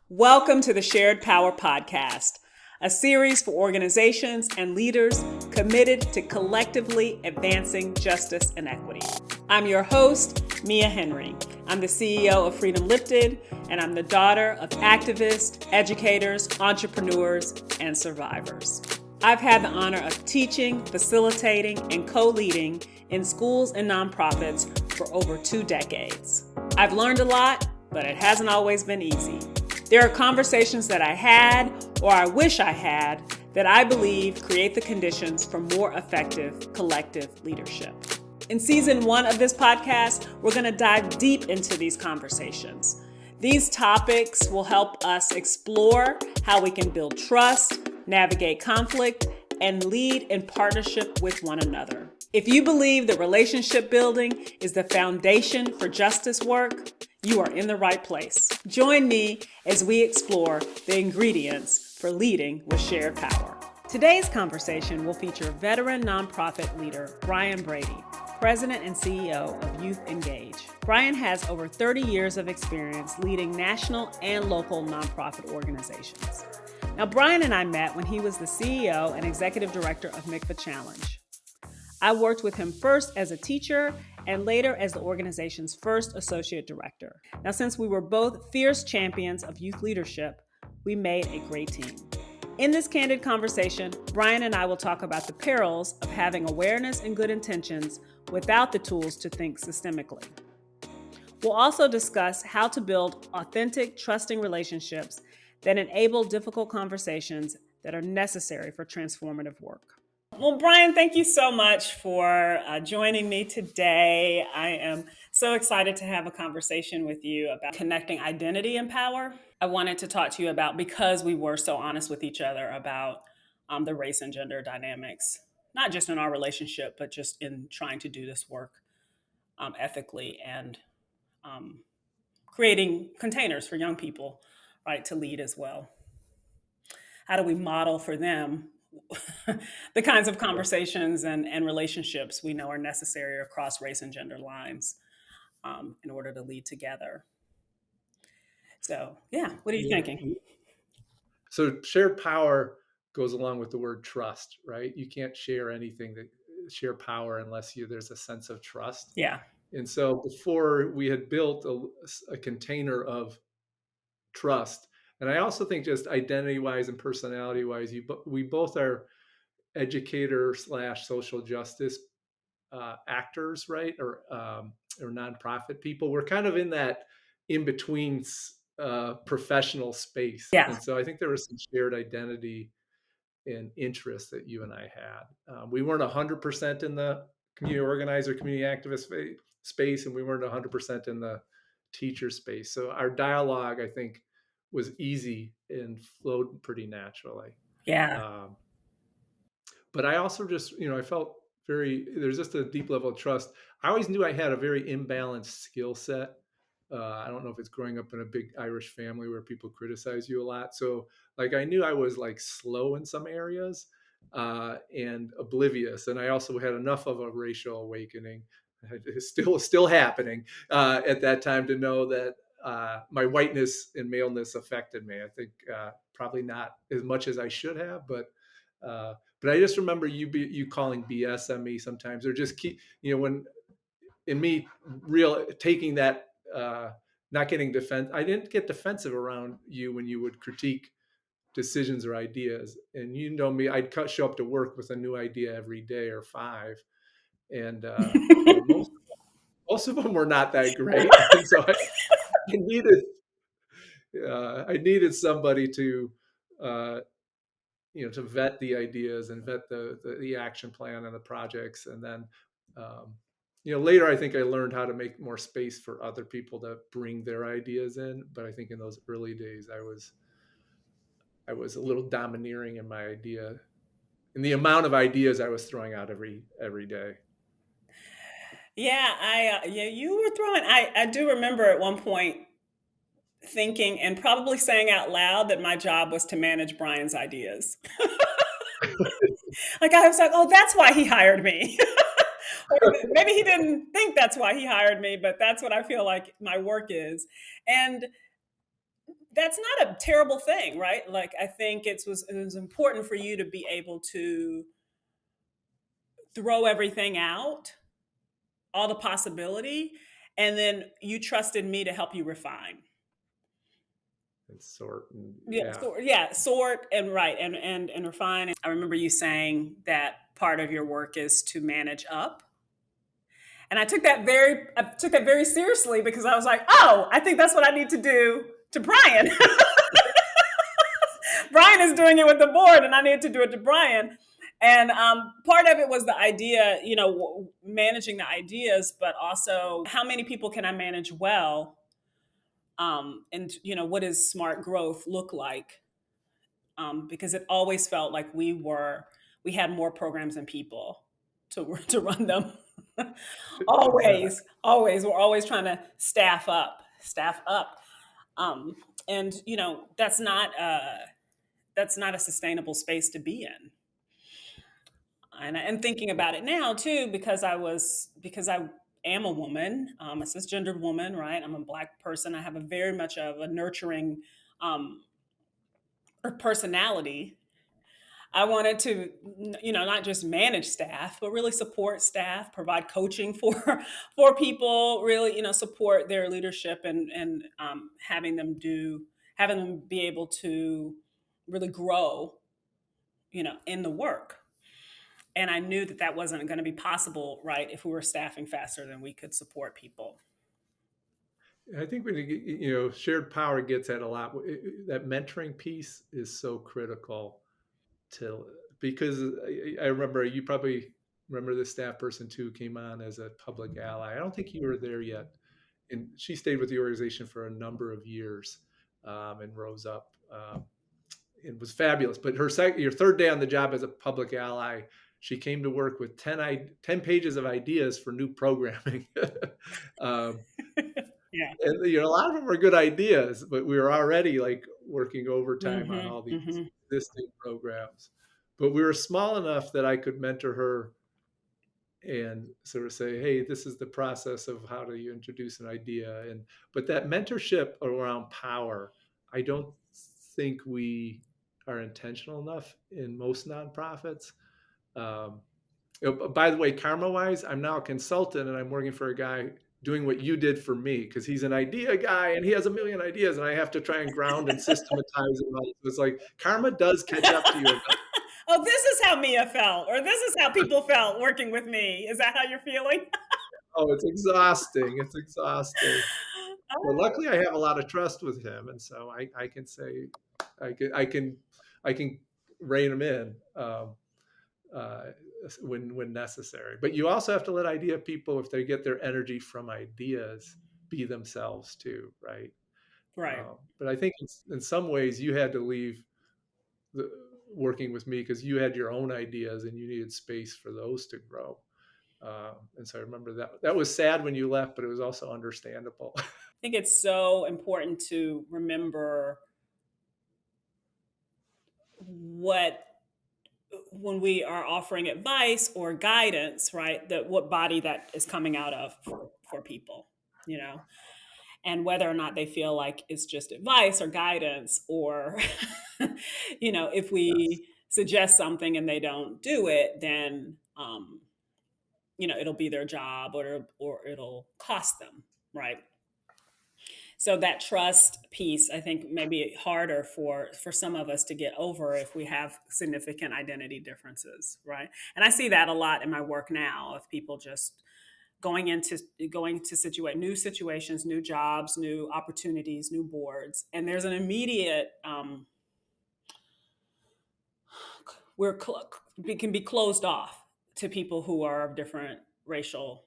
Welcome to the Shared Power Podcast, a series for organizations and leaders committed to collectively advancing justice and equity. I'm your host, Mia Henry. I'm the CEO of Freedom Lifted, and I'm the daughter of activists, educators, entrepreneurs, and survivors. I've had the honor of teaching, facilitating, and co-leading in schools and nonprofits for over 2 decades. I've learned a lot, but it hasn't always been easy. There are conversations that I had, or I wish I had, that I believe create the conditions for more effective collective leadership. In season 1 of this podcast, we're going to dive deep into these conversations. These topics will help us explore how we can build trust, navigate conflict, and lead in partnership with one another. If you believe that relationship building is the foundation for justice work, you are in the right place. Join me as we explore the ingredients for leading with shared power. Today's conversation will feature veteran nonprofit leader Brian Brady, President and CEO of Youth Engage. Brian has over 30 years of experience leading national and local nonprofit organizations. Now, Brian and I met when he was the CEO and Executive Director of Mikva Challenge. I worked with him first as a teacher and later as the organization's first associate director. Now, since we were both fierce champions of youth leadership, we made a great team. In this candid conversation, Brian and I will talk about the perils of having awareness and good intentions without the tools to think systemically. We'll also discuss how to build authentic, trusting relationships that enable difficult conversations that are necessary for transformative work. Well, Brian, thank you so much for joining me today. I am so excited to have a conversation with you about connecting identity and power. I wanted to talk to you about, because we were so honest with each other about the race and gender dynamics, not just in our relationship, but just in trying to do this work ethically and creating containers for young people, right, to lead as well. How do we model for them the kinds of conversations and relationships we know are necessary across race and gender lines in order to lead together? So, yeah, what are you thinking? So shared power goes along with the word trust, right? You can't share anything that share power unless there's a sense of trust. Yeah. And so before we had built a container of trust, and I also think just identity-wise and personality-wise, we both are educator/social justice actors, right? Or nonprofit people. We're kind of in that in-between professional space. Yeah. And so I think there was some shared identity and interest that you and I had. We weren't 100% in the community organizer, community activist space, and we weren't 100% in the teacher space. So our dialogue, I think, was easy and flowed pretty naturally. Yeah. But I also just, I felt there's just a deep level of trust. I always knew I had a very imbalanced skill set. I don't know if it's growing up in a big Irish family where people criticize you a lot. So I knew I was slow in some areas and oblivious. And I also had enough of a racial awakening. It's still happening at that time to know that my whiteness and maleness affected me. I think probably not as much as I should have, but I just remember you calling BS on me sometimes, or just keep, when in me taking that, not getting I didn't get defensive around you when you would critique decisions or ideas. And me, I'd show up to work with a new idea every day or 5. And most of them were not that great. And so I needed somebody to, to vet the ideas and vet the action plan and the projects. And then, later, I think I learned how to make more space for other people to bring their ideas in. But I think in those early days, I was a little domineering in my idea, in the amount of ideas I was throwing out every day. Yeah, you were throwing. I do remember at one point thinking and probably saying out loud that my job was to manage Brian's ideas. I was like, oh, that's why he hired me. Or maybe he didn't think that's why he hired me, but that's what I feel like my work is. And that's not a terrible thing, right? Like I think it was important for you to be able to throw everything out, all the possibility, and then you trusted me to help you refine. and sort and Yeah, sort and right and refine. I remember you saying that part of your work is to manage up. And I took that very seriously because I was like, oh, I think that's what I need to do to Brian. Brian is doing it with the board, and I need to do it to Brian. And part of it was the idea, managing the ideas, but also how many people can I manage well? And what does smart growth look like? Because it always felt like we had more programs than people to run them. yeah. Always, we're always trying to staff up, um, and that's not a sustainable space to be in. And thinking about it now too, because I am a woman, a cisgendered woman, right? I'm a Black person. I have a very much of a nurturing um, personality. I wanted to, not just manage staff, but really support staff, provide coaching for for people, really, support their leadership and having them be able to really grow, in the work. And I knew that that wasn't going to be possible, right, if we were staffing faster than we could support people. I think when shared power gets at a lot. That mentoring piece is so critical to because I remember you probably remember this staff person too came on as a public ally. I don't think you were there yet, and she stayed with the organization for a number of years and rose up. It was fabulous. But your third day on the job as a public ally, she came to work with 10 pages of ideas for new programming. um, Yeah. and a lot of them were good ideas, but we were already like working overtime on Hmm. all these Hmm. existing programs. But we were small enough that I could mentor her and sort of say, hey, this is the process of how do you introduce an idea. And but that mentorship around power, I don't think we are intentional enough in most nonprofits. um, by the way, karma wise, I'm now a consultant and I'm working for a guy doing what you did for me because he's an idea guy and he has a million ideas and I have to try and ground and systematize it all. So it's like karma does catch up to you. Oh, this is how Mia felt, or this is how people felt working with me. Is that how you're feeling? Oh, it's exhausting. It's exhausting. But luckily, I have a lot of trust with him, and so I can say, I can I can I can rein him in uh, when necessary. But you also have to let idea people, if they get their energy from ideas, be themselves too, right? Right. But I think in some ways you had to leave the, working with me because you had your own ideas and you needed space for those to grow. And so I remember that was sad when you left, but it was also understandable. Think it's so important to remember what when we are offering advice or guidance, right? That what body that is coming out of for people, you know, and whether or not they feel like it's just advice or guidance, or if Yes. we suggest something and they don't do it, then it'll be their job, or it'll cost them, right? So that trust piece, I think, may be harder for some of us to get over if we have significant identity differences, right? And I see that a lot in my work now, of people just going to new situations, new jobs, new opportunities, new boards, and there's an immediate we can be closed off to people who are of different racial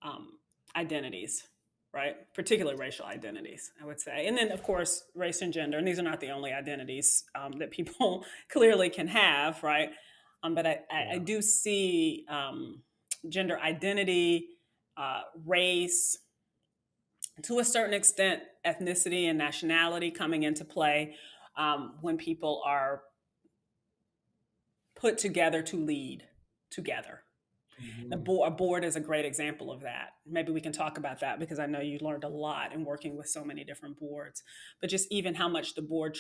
um, identities, right? Particularly racial identities, I would say. And then, of course, race and gender. And these are not the only identities that people clearly can have, right? But I Yeah. do see gender identity, race, to a certain extent, ethnicity and nationality coming into play when people are put together to lead together. Mhm. A board is a great example of that. Maybe we can talk about that because I know you learned a lot in working with so many different boards. But just even how much the board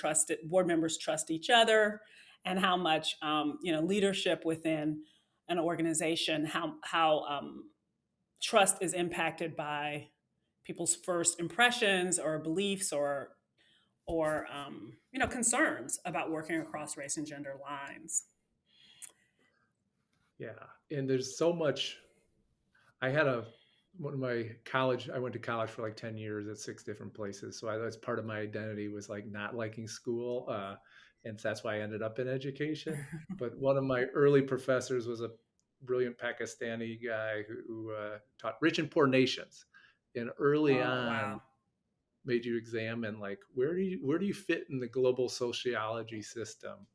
members trust each other, and how much leadership within an organization, how trust is impacted by people's first impressions or beliefs or concerns about working across race and gender lines. Yeah, and there's so much. I had a one of my college. I went to college for like 10 years at 6 different places. So that's part of my identity was like not liking school, and so that's why I ended up in education. But one of my early professors was a brilliant Pakistani guy who taught rich and poor nations, and early Oh wow. on made you examine like where do you fit in the global sociology system.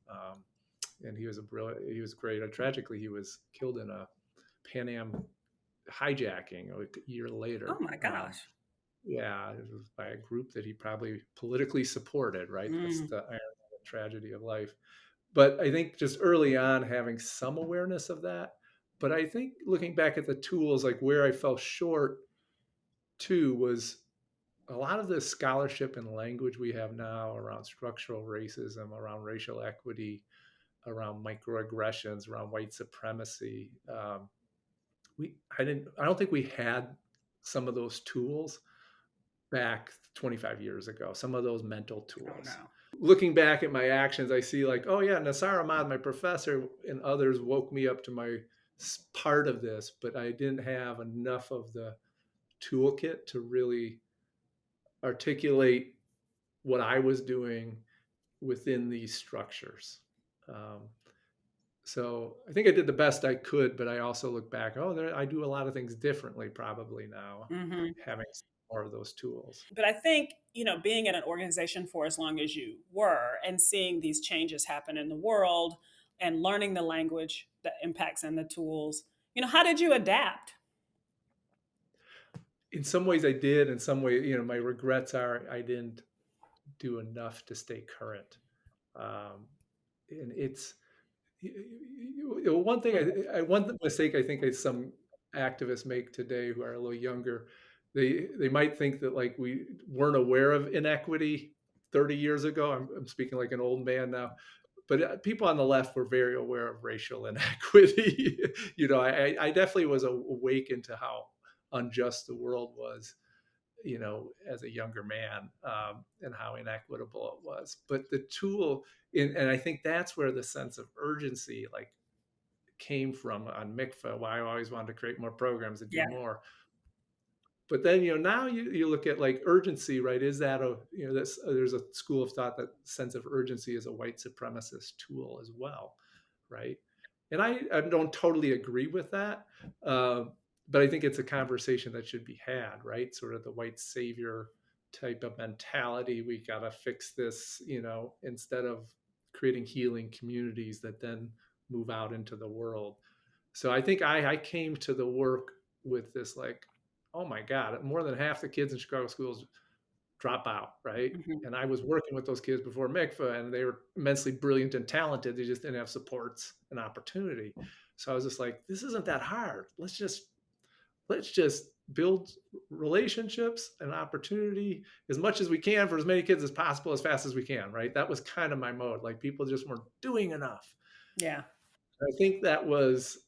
And he was a brilliant. He was great. Tragically, he was killed in a Pan Am hijacking a year Oh later. my gosh. Yeah, it was by a group that he probably politically supported, right? That's Mm, the irony and tragedy of life. But I think just early on having some awareness of that. But I think looking back at the tools, like where I fell short too was a lot of the scholarship and language we have now around structural racism, around racial equity, around microaggressions, around white supremacy. I don't think we had some of those tools back 25 years ago, some of those mental oh tools. no. Looking back at my actions, I see like, oh yeah, Nasar Ahmad, my professor, and others woke me up to my part of this, but I didn't have enough of the toolkit to really articulate what I was doing within these structures. Um, so I think I did the best I could, but I also look back, I do a lot of things differently probably now, Hmm. having more of those tools. But I think, being at an organization for as long as you were and seeing these changes happen in the world and learning the language that impacts and the tools, how did you adapt? In some ways I did. In some way, my regrets are I didn't do enough to stay current. Um, and it's one thing one mistake I think some activists make today who are a little younger. They might think that like we weren't aware of inequity 30 years ago. I'm speaking like an old man now, but people on the left were very aware of racial inequity. I definitely was awakened to how unjust the world was, as a younger man, and how inequitable it was. But the tool, and I think that's where the sense of urgency like came from on Mikva, why I always wanted to create more programs and do Yeah. more. But then, now you look at like urgency, right? Is that there's a school of thought that sense of urgency is a white supremacist tool as well, right? And I don't totally agree with that. But I think it's a conversation that should be had, right? Sort of the white savior type of mentality. We got to fix this, instead of creating healing communities that then move out into the world. So I think I came to the work with this like, oh my God, more than half the kids in Chicago schools drop out, right? Hmm. And I was working with those kids before Mikva, and they were immensely brilliant and talented. They just didn't have supports and opportunity. So I was just like, this isn't that hard. Let's just build relationships and opportunity as much as we can for as many kids as possible, as fast as we can, right? That was kind of my mode. Like people just weren't doing enough. Yeah. I think that was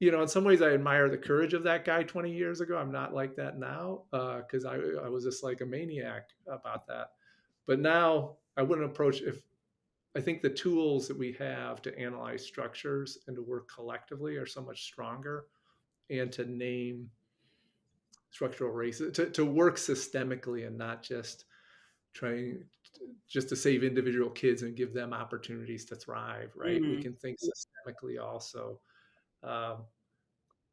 in some ways I admire the courage of that guy 20 years ago. I'm not like that now, because I was just like a maniac about that. But now I wouldn't approach if I think the tools that we have to analyze structures and to work collectively are so much stronger, and to name structural racism, to work systemically and not just trying just to save individual kids and give them opportunities to thrive, right? We Mm, can think systemically also. Um,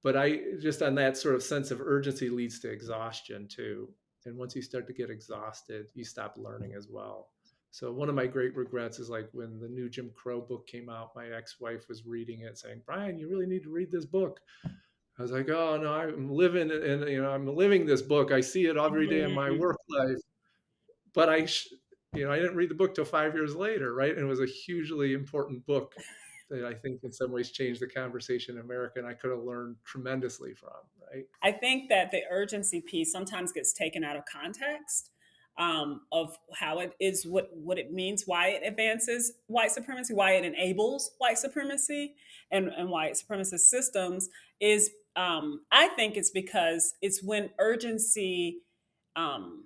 but I just on that sort of sense of urgency leads to exhaustion too. And once you start to get exhausted, you stop learning as well. So one of my great regrets is like when the new Jim Crow book came out, my ex-wife was reading it saying, Brian, you really need to read this book. I was like, oh no, I'm living this book. I see it every day in my mhm. work life. But I didn't read the book till 5 years later, right? And it was a hugely important book that I think in some ways changed the conversation in America, and I could have learned tremendously from, right? I think that the urgency piece sometimes gets taken out of context, of how it is, what it means, why it advances white supremacy, why it enables white supremacy, and white supremacist systems is. I think it's because it's when urgency um,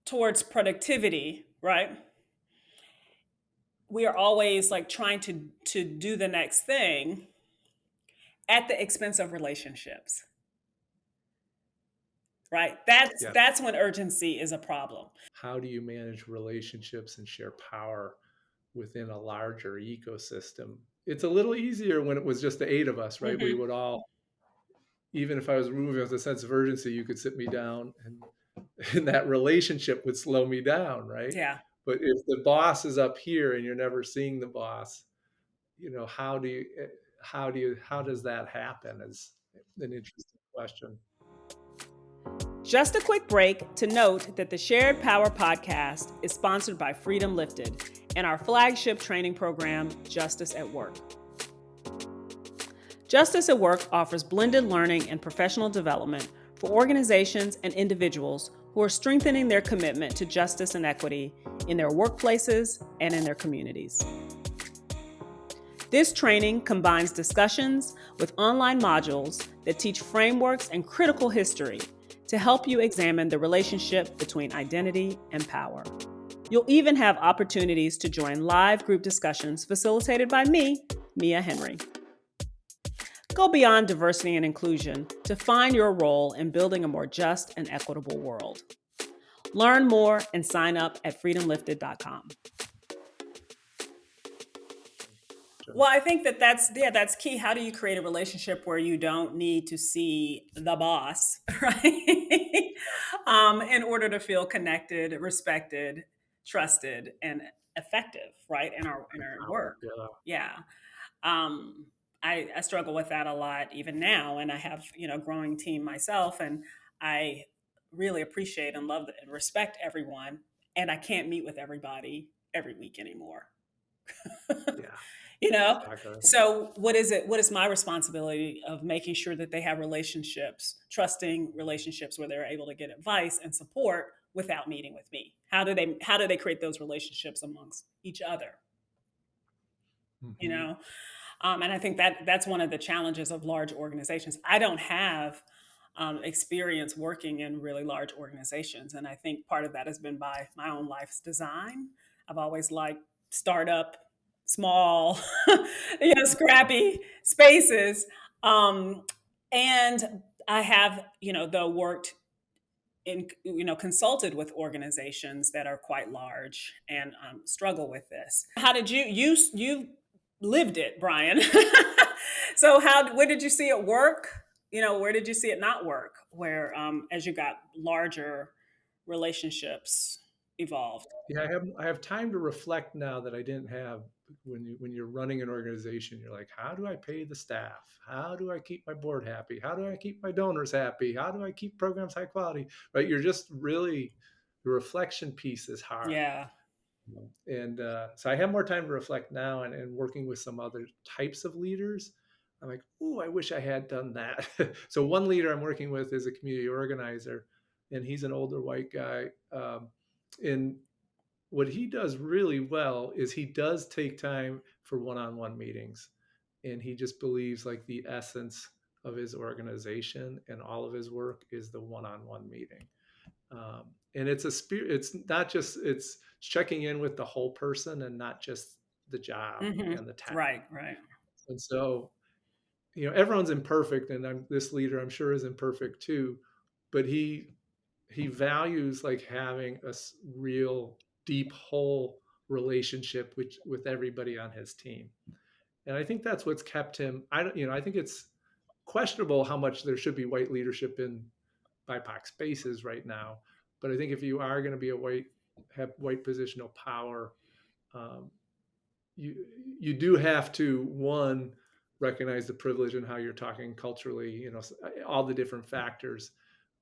towards productivity, right? We are always like trying to do the next thing at the expense of relationships, right? That's Yeah. that's when urgency is a problem. How do you manage relationships and share power within a larger ecosystem? It's a little easier when it was just the 8 of us, right? We Hmm. would all, even if I was moving with a sense of urgency, you could sit me down and that relationship would slow me down, right? Yeah. But if the boss is up here and you're never seeing the boss, how does that happen is an interesting question. Just a quick break to note that the Shared Power podcast is sponsored by Freedom Lifted and our flagship training program, Justice at Work. Justice at Work offers blended learning and professional development for organizations and individuals who are strengthening their commitment to justice and equity in their workplaces and in their communities. This training combines discussions with online modules that teach frameworks and critical history to help you examine the relationship between identity and power. You'll even have opportunities to join live group discussions facilitated by me, Mia Henry. Go beyond diversity and inclusion to find your role in building a more just and equitable world. Learn more and sign up at freedomlifted.com. Well, I think that's key. How do you create a relationship where you don't need to see the boss, right? In order to feel connected, respected, trusted, and effective, right? In our Power, work. yeah. Yeah. Um, I struggle with that a lot even now, and I have growing team myself, and I really appreciate and love and respect everyone, and I can't meet with everybody every week anymore. Yeah, you know exactly. so what is my responsibility of making sure that they have relationships, trusting relationships, where they're able to get advice and support without meeting with me? How do they create those relationships amongst each other? you Hmm. know and I think that's one of the challenges of large organizations. I don't have experience working in really large organizations, and I think part of that has been by my own life's design. I've always liked startup, small, scrappy spaces, um, and I have though worked in consulted with organizations that are quite large and struggle with this. How did you lived it, Brian? So where did you see it work? Where did you see it not work? Where as you got larger, relationships evolved? Yeah, I have time to reflect now that I didn't have when you're running an organization. You're like, how do I pay the staff? How do I keep my board happy? How do I keep my donors happy? How do I keep programs high quality? Right? You're just really, the reflection piece is hard. Yeah. And so I have more time to reflect now, and working with some other types of leaders. I'm like, oh, I wish I had done that. So one leader I'm working with is a community organizer, and he's an older white guy. And what he does really well is he does take time for one-on-one meetings, and he just believes like the essence of his organization and all of his work is the one-on-one meeting. And it's a spirit. It's not just, it's checking in with the whole person and not just the job Hmm. and the task. Right. And so, everyone's imperfect, and this leader I'm sure is imperfect too, but he values like having a real deep whole relationship with everybody on his team. And I think that's what's kept him. I think it's questionable how much there should be white leadership in BIPOC spaces right now. But I think if you are going to be have white positional power, um, you you do have to, one, recognize the privilege and how you're talking culturally, all the different factors.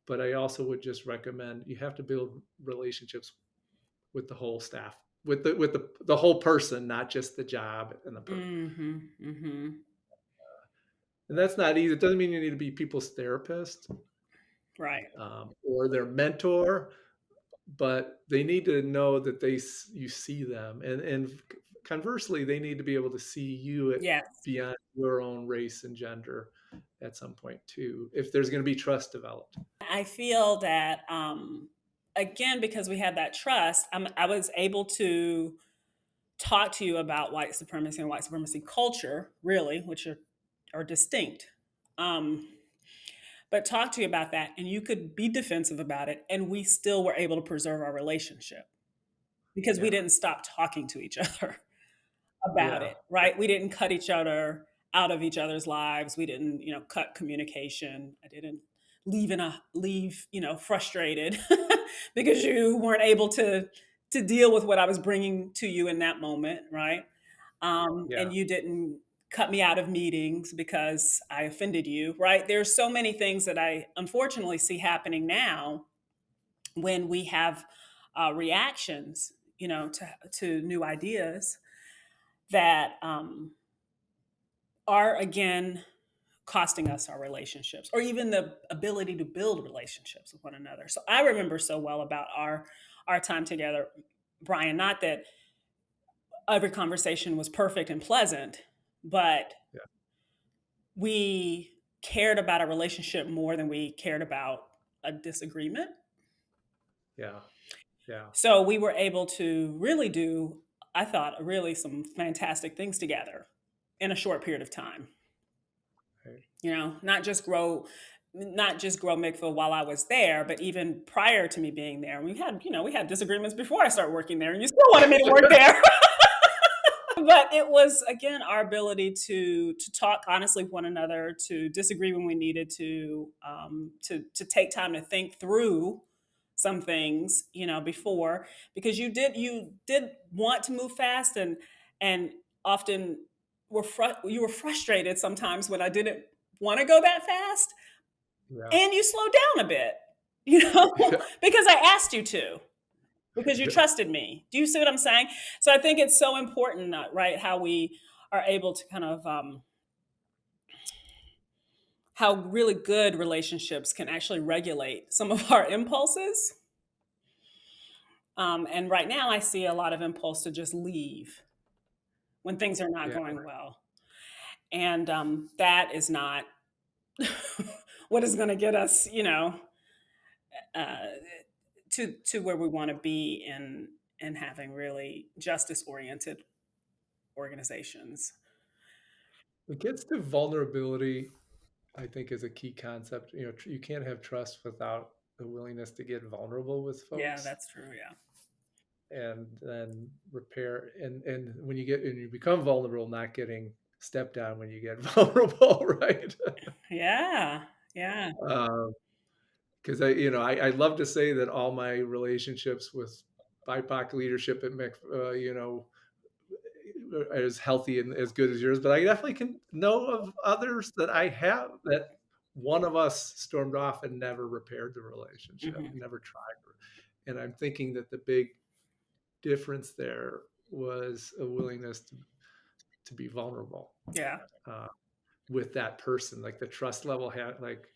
But I also would just recommend you have to build relationships with the whole staff with the whole person, not just the job and the person. Mhm. Mhm. And that's not easy. It doesn't mean you need to be people's therapist, Right. or their mentor, but they need to know that you see them, and conversely, they need to be able to see you at Yes. beyond your own race and gender at some point too, if there's going to be trust developed. I feel that again, because we had that trust, I was able to talk to you about white supremacy and white supremacy culture, really, which are distinct. Um, but talk to you about that, and you could be defensive about it, and we still were able to preserve our relationship because we Yeah, didn't stop talking to each other about yeah, it, right? We didn't cut each other out of each other's lives. We didn't, cut communication. I didn't leave, frustrated because you weren't able to deal with what I was bringing to you in that moment, right? yeah, And you didn't cut me out of meetings because I offended you, right? There's so many things that I unfortunately see happening now when we have reactions, to new ideas that are again costing us our relationships or even the ability to build relationships with one another. So I remember so well about our time together, Brian. Not that every conversation was perfect and pleasant, but yeah, we cared about a relationship more than we cared about a disagreement. yeah, yeah. So we were able to really do, I thought, really some fantastic things together in a short period of time. Right. Not just grow Mikva while I was there, but even prior to me being there. We had disagreements before I started working there, and you still wanted me to work there. But it was again our ability to talk honestly with one another, to disagree when we needed to take time to think through some things, before, because you did want to move fast, and often you were frustrated sometimes when I didn't want to go that fast, Yeah, and you slowed down a bit, because I asked you to, because you yeah. trusted me. Do you see what I'm saying? So I think it's so important, right, how we are able to kind of how really good relationships can actually regulate some of our impulses. And right now, I see a lot of impulse to just leave when things are not Yeah. going well, and that is not what is going to get us, uh, to where we want to be in having really justice oriented organizations. It gets to vulnerability, I think, is a key concept. You can't have trust without the willingness to get vulnerable with Yeah, folks, that's true. Yeah. and then repair. And when you become vulnerable, not getting stepped on when you get vulnerable, right? Yeah. Yeah. Because I love to say that all my relationships with BIPOC leadership at Mick, as healthy and as good as yours, but I definitely can know of others that I have that one of us stormed off and never repaired the relationship, Hmm. never tried. And I'm thinking that the big difference there was a willingness to be vulnerable Yeah. uh, with that person. Like the trust level had, like,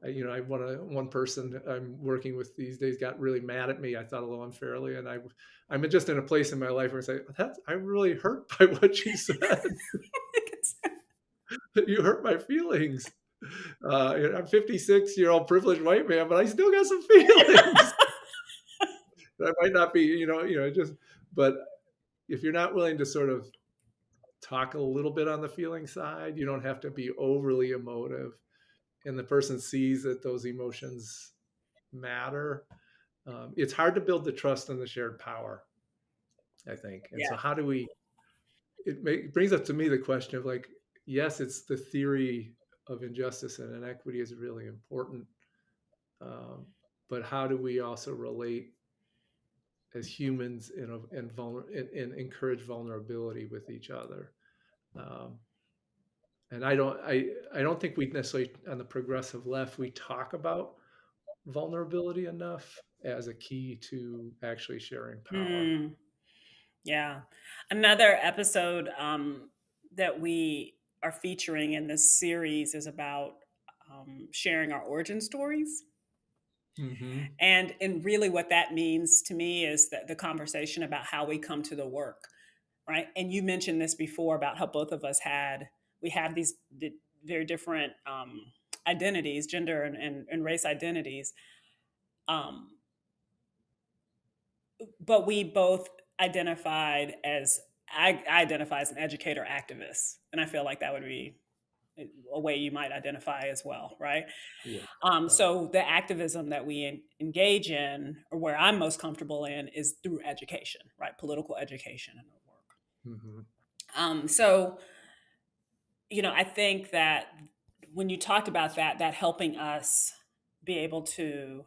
I one person I'm working with these days got really mad at me. I thought a little unfairly, and I'm just in a place in my life where I say, I'm really hurt by what you said. You hurt my feelings. I'm 56-year-old privileged white man, but I still got some feelings. That might not be, just, but if you're not willing to sort of talk a little bit on the feeling side, you don't have to be overly emotive, and the person sees that those emotions matter. It's hard to build the trust and the shared power, I think. And Yeah. so, how do we? It brings up to me the question of, like, yes, it's the theory of injustice and inequity is really important, um, but how do we also relate as humans and encourage vulnerability with each other? Um, and I don't think we necessarily, on the progressive left, we talk about vulnerability enough as a key to actually sharing power. Mm. Yeah. Another episode that we are featuring in this series is about sharing our origin stories. Hmm. And really what that means to me is that the conversation about how we come to the work, right? And you mentioned this before about how both of us we have these very different identities, gender and race identities. Um, but we both identified as I identify as an educator activist, and I feel like that would be a way you might identify as well, right? Yeah. So the activism that we engage in, or where I'm most comfortable in, is through education, right? Political education and work. Hmm. So I think that when you talked about that helping us be able to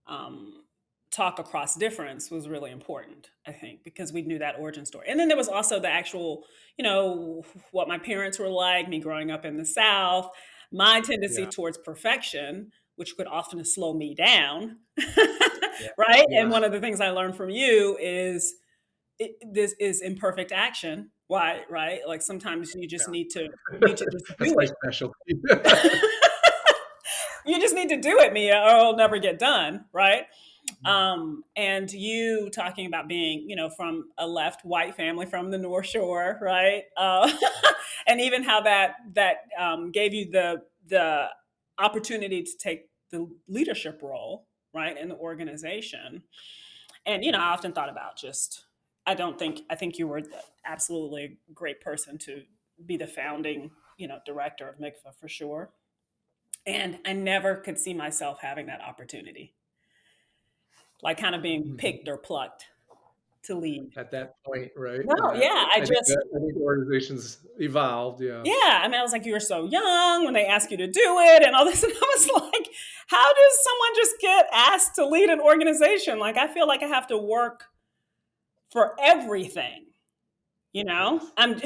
um, talk across difference was really important, I think, because we knew that origin story. And then there was also the actual, what my parents were like, me growing up in the South, my tendency Yeah. towards perfection, which could often slow me down. Yeah. Right. And Yeah. one of the things I learned from you is this is imperfect action. Why? Right. Like sometimes you need to just That's do my it. specialty. You just need to do it, Mia, or it'll never get done. Right. And you talking about being, from a left white family from the North Shore, right? And even how that gave you the opportunity to take the leadership role, right, in the organization. And I often thought about just, I think you were absolutely a great person to be the founding, director of Mikva for sure. And I never could see myself having that opportunity, like kind of being Mhm. picked or plucked to lead. At that point, right? No, yeah, I think the organization's evolved. Yeah. yeah. I mean, I was like, you were so young when they ask you to do it and all this. And I was like, how does someone just get asked to lead an organization? Like, I feel like I have to work for everything, you know? Yes. I'm,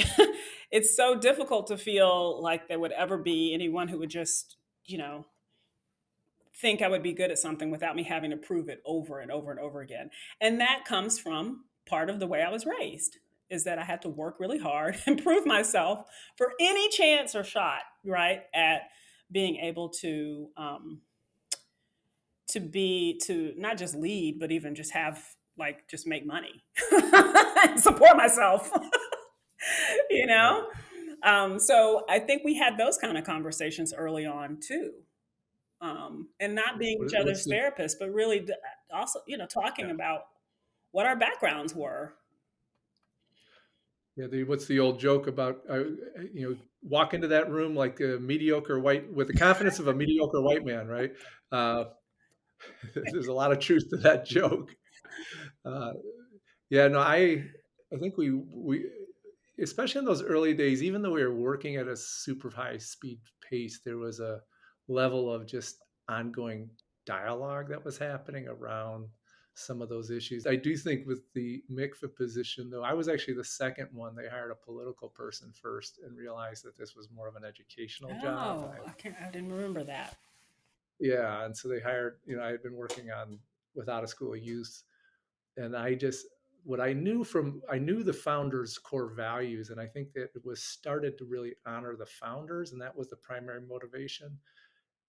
it's so difficult to feel like there would ever be anyone who would just, think I would be good at something without me having to prove it over and over and over again. And that comes from part of the way I was raised, is that I had to work really hard and prove myself for any chance or shot, right, at being able to not just lead, but even just have like just make money and support myself, you Right. know. So I think we had those kind of conversations early on too, and not being each What's other's the therapists, but really also, talking yeah. about what our backgrounds were. Yeah, what's the old joke about, walk into that room like a mediocre white with the confidence of a mediocre white man, right? Uh, there's a lot of truth to that joke. Uh, yeah, no, I think we especially in those early days, even though we were working at a super high speed pace, there was a level of just ongoing dialogue that was happening around some of those issues. I do think with the MICFA position, though, I was actually the second one. They hired a political person first and realized that this was more of an educational job. Oh, I didn't remember that. Yeah, and so they hired, I had been working on with out of school youth, and what I knew the founders' core values, and I think that it was started to really honor the founders, and that was the primary motivation.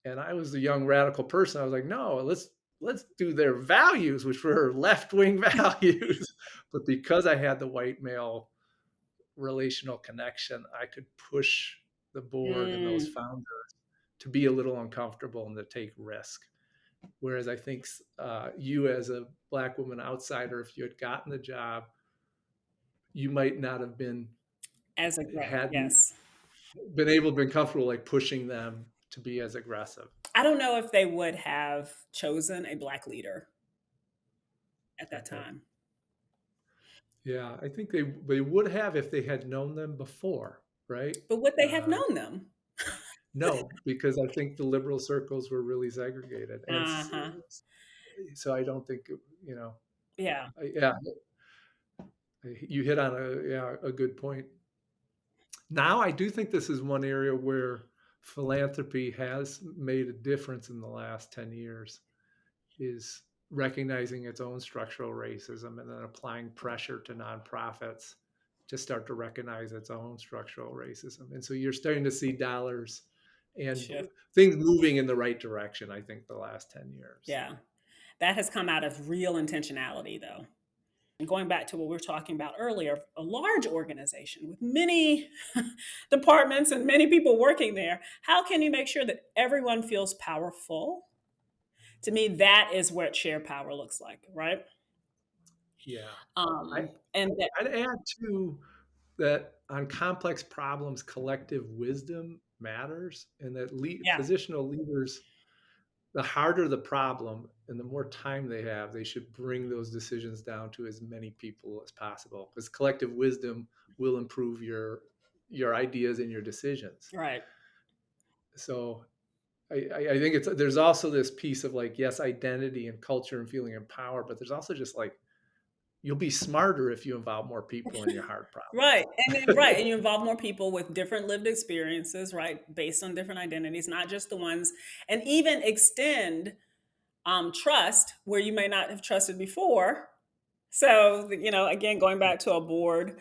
And I was a young radical person. I was like, no, let's do their values, which were left wing values. But because I had the white male relational connection, I could push the board and those Mm, founders to be a little uncomfortable and to take risk. Whereas I think you, as a black woman outsider, if you had gotten the job, you might not have been as a hadn't yes. been able to be comfortable like pushing them to be as aggressive. I don't know if they would have chosen a black leader at that Okay. time, Yeah, I think they would have if they had known them before, right? but would they have Uh, known them? no, because I think the liberal circles were really segregated, and Uh huh. so I don't think Yeah. yeah, you hit on a good point. Now I do think this is one area where philanthropy has made a difference in the last 10 years. Is recognizing its own structural racism and then applying pressure to nonprofits to start to recognize its own structural racism. And so you're starting to see dollars and Shift. things moving in the right direction, I think, the last 10 years. Yeah. That has come out of real intentionality, though. And going back to what we were talking about earlier, a large organization with many departments and many people working there, how can you make sure that everyone feels powerful? To me, that is what shared power looks like, right? Yeah. I, And that, I'd add too that on complex problems, collective wisdom matters, and that yeah, positional leaders, the harder the problem and the more time they have, they should bring those decisions down to as many people as possible, because collective wisdom will improve your ideas and your decisions. right. So I think it's there's also this piece of like, yes, identity and culture and feeling empowered, but there's also just like you'll be smarter if you involve more people in your hard Right. And problems. right. And you involve more people with different lived experiences, right? Based on different identities, not just the ones, and even extend trust where you may not have trusted before. So, again, going back to a board,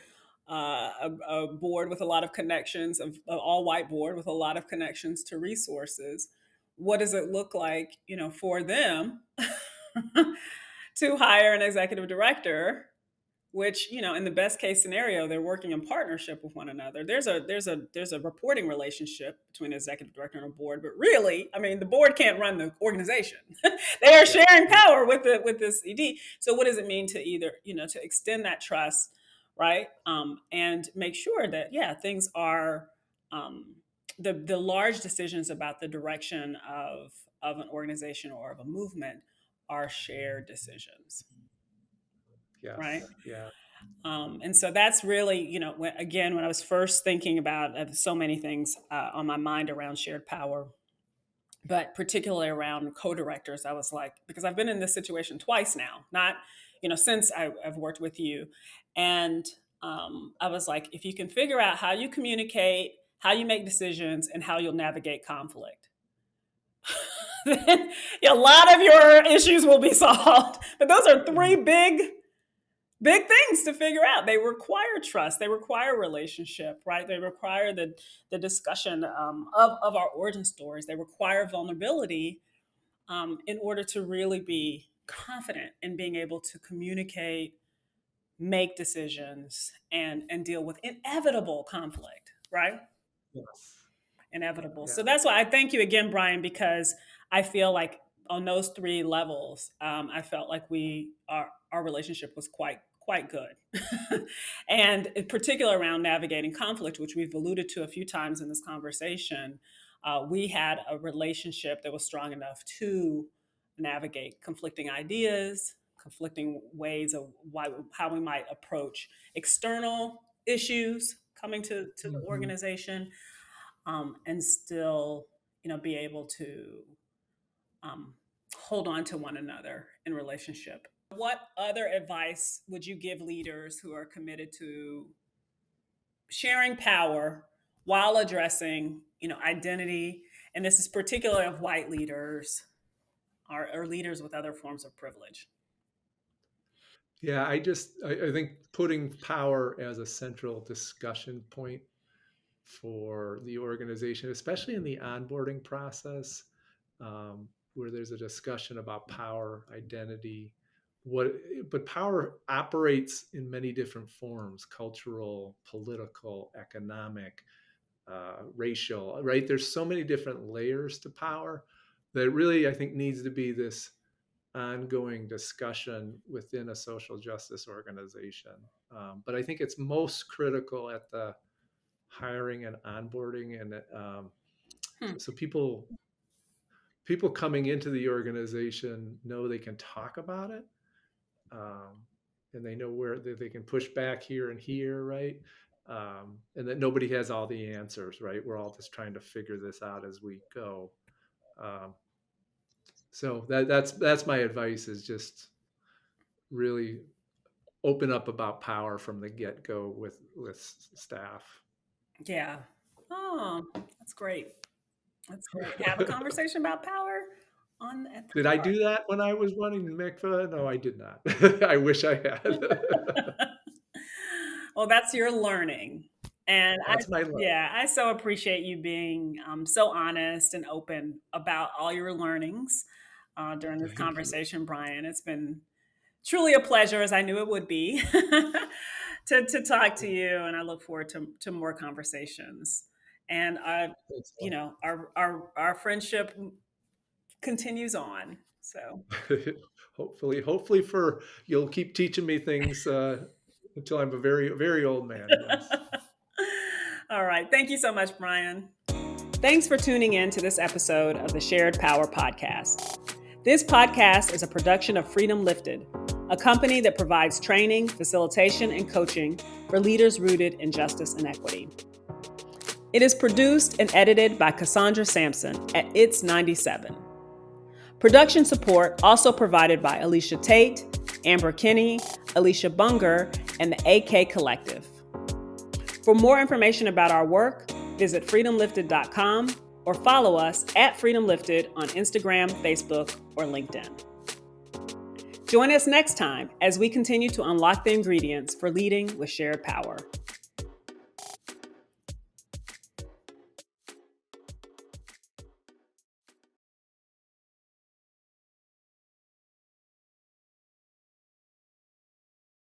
a board with a lot of connections, of an all white board with a lot of connections to resources. What does it look like, for them to hire an executive director, which, in the best case scenario, they're working in partnership with one another. There's a reporting relationship between an executive director and a board, but really, I mean, the board can't run the organization. They are Yeah. sharing power with this ED. So what does it mean to either, to extend that trust, right? And make sure that, yeah, things are, the large decisions about the direction of an organization or of a movement are shared decisions, right? Yes. Yeah. And so that's really, when I was first thinking about so many things on my mind around shared power, but particularly around co-directors, I was like, because I've been in this situation twice now, not, since I've worked with you. And I was like, if you can figure out how you communicate, how you make decisions, and how you'll navigate conflict, then a lot of your issues will be solved. But those are three big things to figure out. They require trust. They require relationship, right? They require the discussion of our origin stories. They require vulnerability in order to really be confident in being able to communicate, make decisions, and deal with inevitable conflict, right? Yes. Inevitable. Yeah. So that's why I thank you again, Brian, because I feel like on those three levels, I felt like our relationship was quite good, and in particular around navigating conflict, which we've alluded to a few times in this conversation. We had a relationship that was strong enough to navigate conflicting ideas, conflicting ways of how we might approach external issues coming to the Mhm. organization, and still, be able to um, hold on to one another in relationship. What other advice would you give leaders who are committed to sharing power while addressing, identity? And this is particular of white leaders or leaders with other forms of privilege. Yeah, I think putting power as a central discussion point for the organization, especially in the onboarding process, where there's a discussion about power, identity, what, but power operates in many different forms: cultural, political, economic, racial. Right? There's so many different layers to power that really I think needs to be this ongoing discussion within a social justice organization. But I think it's most critical at the hiring and onboarding, and Hmm. so people coming into the organization know they can talk about it, um, and they know where they can push back here and here, right? And that nobody has all the answers, right? We're all just trying to figure this out as we go. Um, so that's my advice: is just really open up about power from the get go with staff. Yeah. Oh, that's great. That's great. Have a conversation about power. at the Did I start. do that when I was running Mikva? No, I did not. I wish I had. Well, that's your learning. And That's my learning. I so appreciate you being so honest and open about all your learnings during this Thank you. conversation, Brian. It's been truly a pleasure, as I knew it would be, to talk to you. And I look forward to more conversations. And Thanks a you lot. know, our friendship continues on. So, Hopefully for you'll keep teaching me things until I'm a very, very old man. Yes. all right. Thank you so much, Brian. Thanks for tuning in to this episode of the Shared Power Podcast. This podcast is a production of Freedom Lifted, a company that provides training, facilitation, and coaching for leaders rooted in justice and equity. It is produced and edited by Cassandra Sampson at It's 97. Production support also provided by Alicia Tate, Amber Kinney, Alicia Bunger, and the AK Collective. For more information about our work, visit freedomlifted.com or follow us at Freedom Lifted on Instagram, Facebook, or LinkedIn. Join us next time as we continue to unlock the ingredients for leading with shared power.